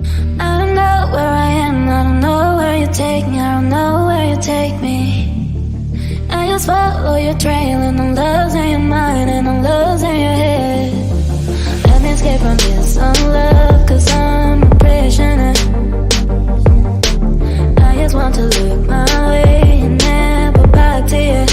I don't know where I am, I don't know where you take me, I don't know where you take me. I just follow your trail and I'm losing your mind and I'm losing your head. Let me escape from this unlove, cause I'm a prisoner. I just want to look my way and never back to you.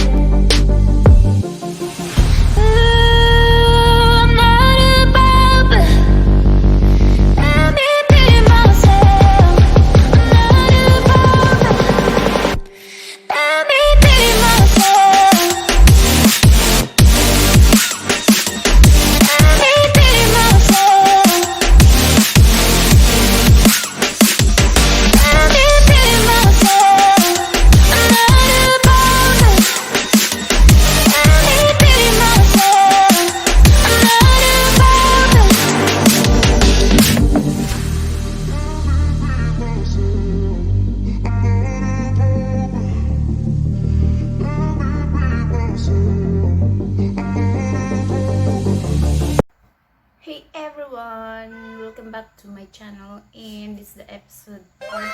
Hey everyone, welcome back to my channel, and this is the episode part 2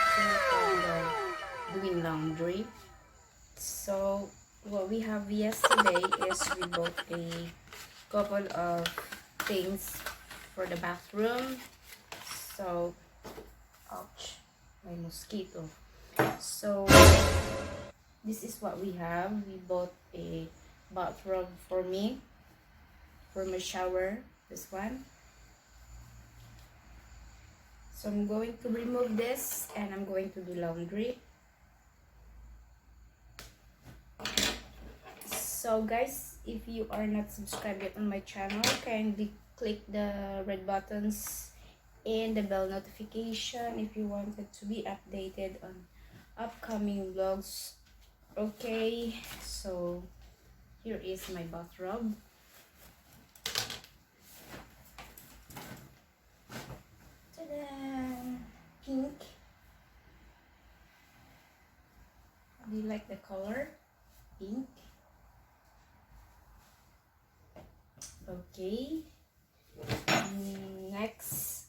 of doing laundry. So what we have yesterday is we bought a couple of things for the bathroom. So ouch, my mosquito. So this is what we have. We bought a bathrobe for me, for my shower, this one. So I'm going to remove this and I'm going to do laundry. So guys, if you are not subscribed yet on my channel, kindly click the red buttons and the bell notification if you wanted to be updated on upcoming vlogs. Okay, so here is my bathrobe. Pink. Do you like the color? Pink. Okay. Next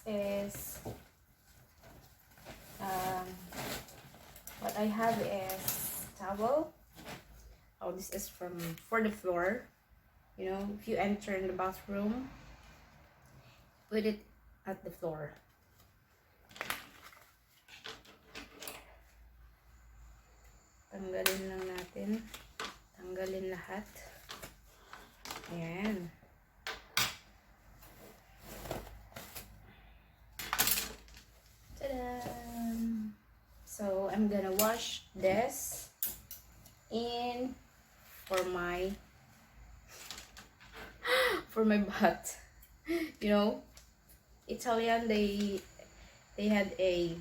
is what I have is towel. Oh, this is for the floor. You know, if you enter in the bathroom, put it at the floor. Tanggalin lang natin. Tanggalin lahat. Ayan. Ta-da! So, I'm gonna wash this. And for my butt. You know, Italian, they had a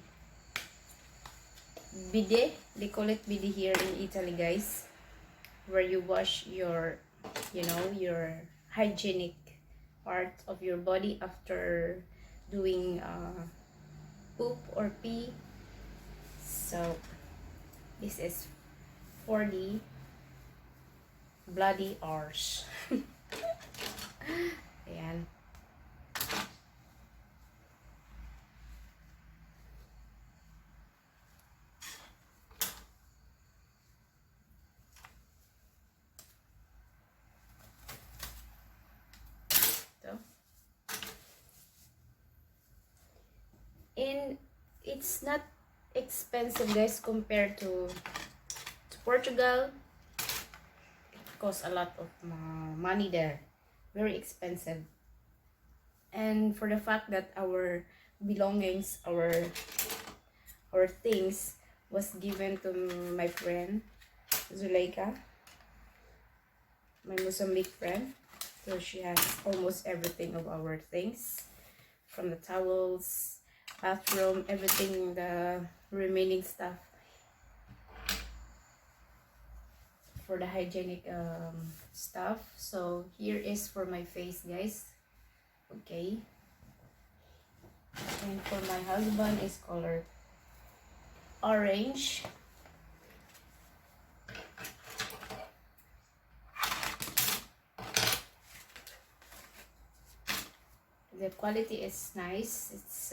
bidet. They call it bidet here in Italy, guys, where you wash your, you know, your hygienic part of your body after doing poop or pee. So this is for the bloody arse. Ayan. And it's not expensive, guys, compared to Portugal. It costs a lot of money there, very expensive. And for the fact that our belongings, our things was given to my friend Zuleika, my Mozambique friend, so she has almost everything of our things, from the towels, bathroom, everything, the remaining stuff for the hygienic stuff. So here is for my face, guys. Okay, and for my husband is color orange. the quality is nice. It's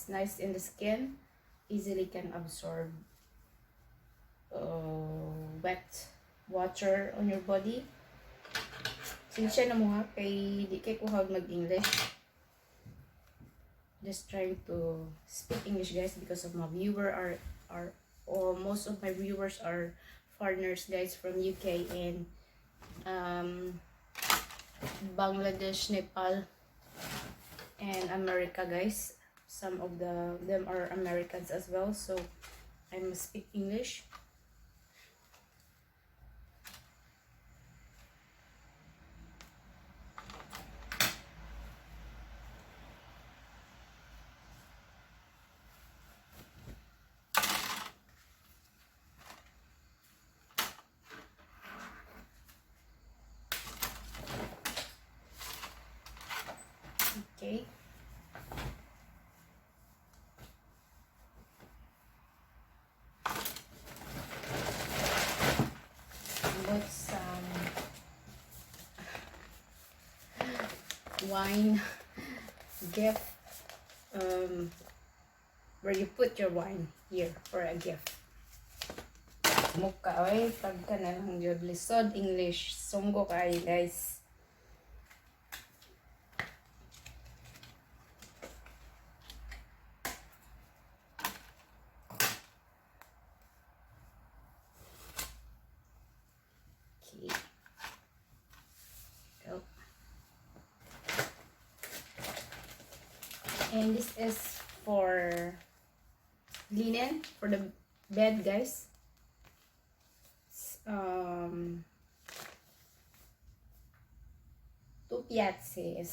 nice in the skin, easily can absorb wet water on your body. Sinsya na mo ha, kay di kay kuhag mag-English. Just trying to speak English, guys, because of my viewer are or most of my viewers are foreigners, guys, from UK and Bangladesh, Nepal, and America, guys. Some of them are Americans as well, so I must speak English. Okay. Bought some wine gift, where you put your wine here for a gift. Mukha oy, pagka na lang jud lisod English, sunggo kayo, guys. And this is for linen for the bed, guys. Two piazze is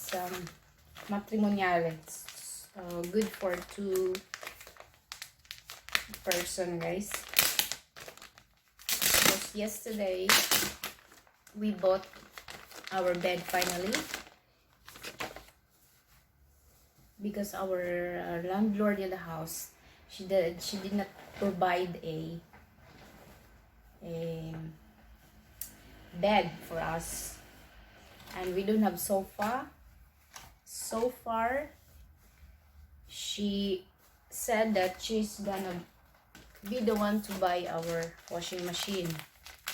matrimoniale. It's good for 2 person, guys. Because yesterday we bought our bed finally. Because our landlord in the house, she did not provide a bed for us, and we don't have sofa. So far, she said that she's gonna be the one to buy our washing machine.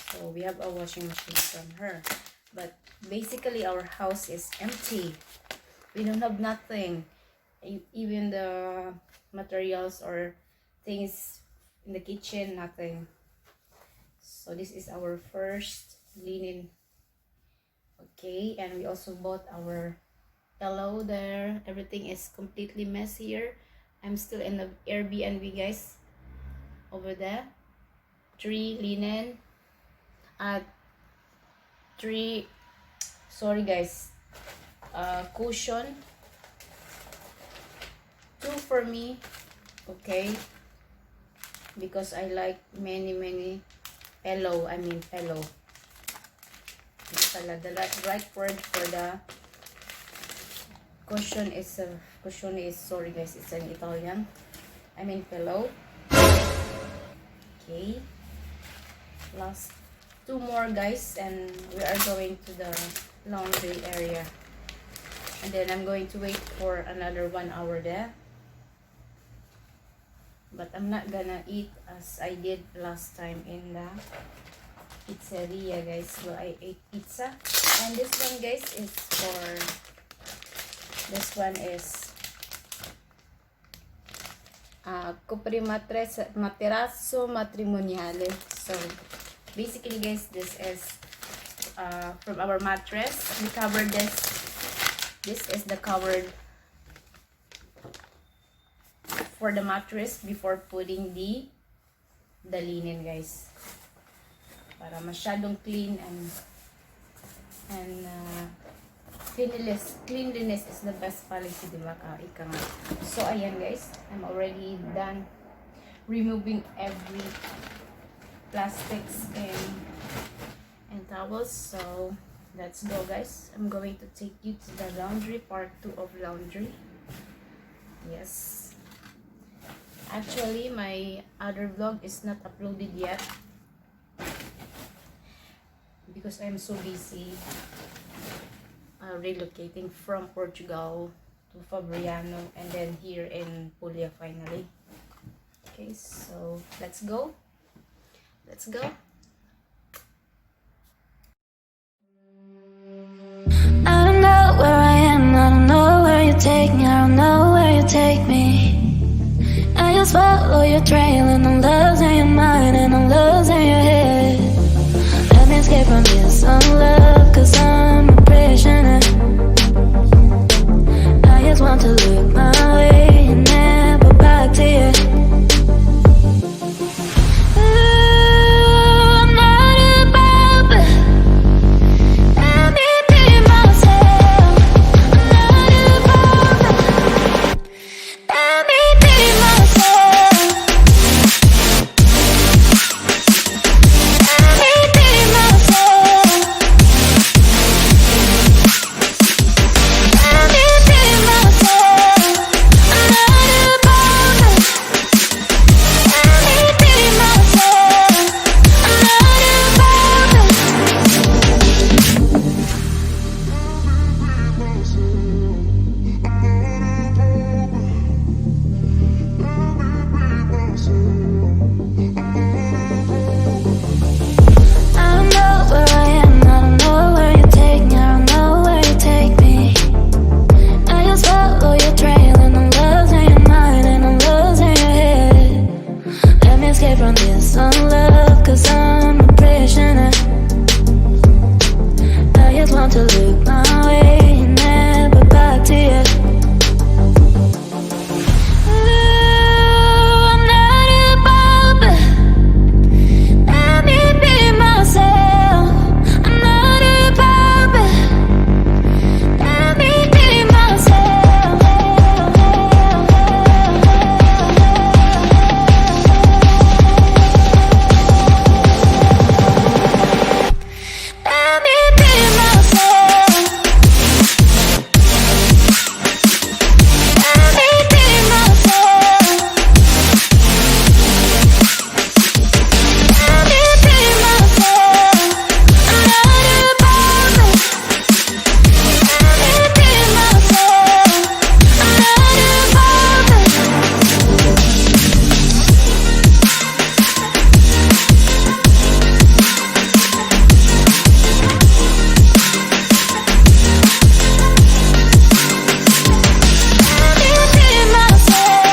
So we have a washing machine from her, but basically our house is empty. We don't have nothing. Even the materials or things in the kitchen, nothing. So this is our first linen. Okay, and we also bought our pillow there. Everything is completely messy here. I'm still in the Airbnb, guys. Over there, 3 linen, 3, sorry guys, cushion, 2 for me, okay, because I like many pillow. The right word for the cushion is sorry guys, it's an Italian. Pillow. Okay, last 2 more, guys, and we are going to the laundry area, and then I'm going to wait for another 1 hour there. But I'm not gonna eat as I did last time in the pizzeria, guys. So I ate pizza. And this one, guys, is materasso matrimoniale. So basically, guys, this is from our mattress. We covered this. This is the covered for the mattress before putting the linen, guys, para masyadong clean and cleanliness is the best policy, di ba? Ika nga. So ayan, guys, I'm already done removing every plastics and towels. So let's go, guys. I'm going to take you to the laundry, part 2 of laundry. Yes, actually my other vlog is not uploaded yet because I'm so busy relocating from Portugal to Fabriano and then here in Puglia finally. Okay, so let's go. Let's go. I don't know where I am, I don't know where you take me, I don't know where you take me. I just follow your trail and I'm losing your mind and I'm losing your head. Let me escape from this unlove, cause I'm a prisoner. I just want to look my way and never back to you. Ooh, I'm not about, but let me be myself. I'm not about, but let me be myself. Let me be myself. Let me be myself. I'm not about, but let me be myself. I'm not about, but I don't know where I am, I don't know where you take me, I don't know where you take me. I just follow your trail and I'm losing your mind and I'm losing your head. Let me escape from this unlove, cause I'm a prisoner. I just want to look my way and never back to you. Ooh, I'm not about, but let me be myself. I'm not about, but let me be myself. Let me be myself. Let me be myself. Let me be myself. I'm not about, but let me be myself. I'm not about, but let me be myself.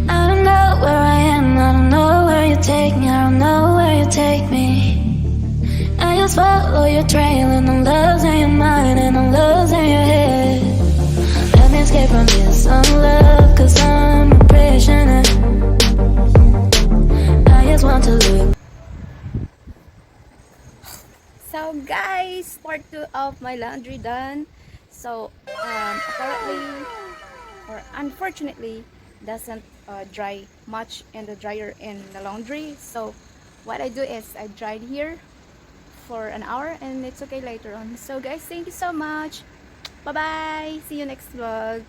I don't know where I am, I don't know where you take me, I don't know where you take me. I just follow your trail and I'm losing your mind and I'm losing your head. Let me escape from this unlove, cause I'm a prisoner. I just want to look. So guys, part 2 of my laundry done. So apparently or unfortunately doesn't dry much in the dryer in the laundry. So what I do is I dried here for an hour and it's okay later on. So guys, thank you so much. Bye bye. See you next vlog.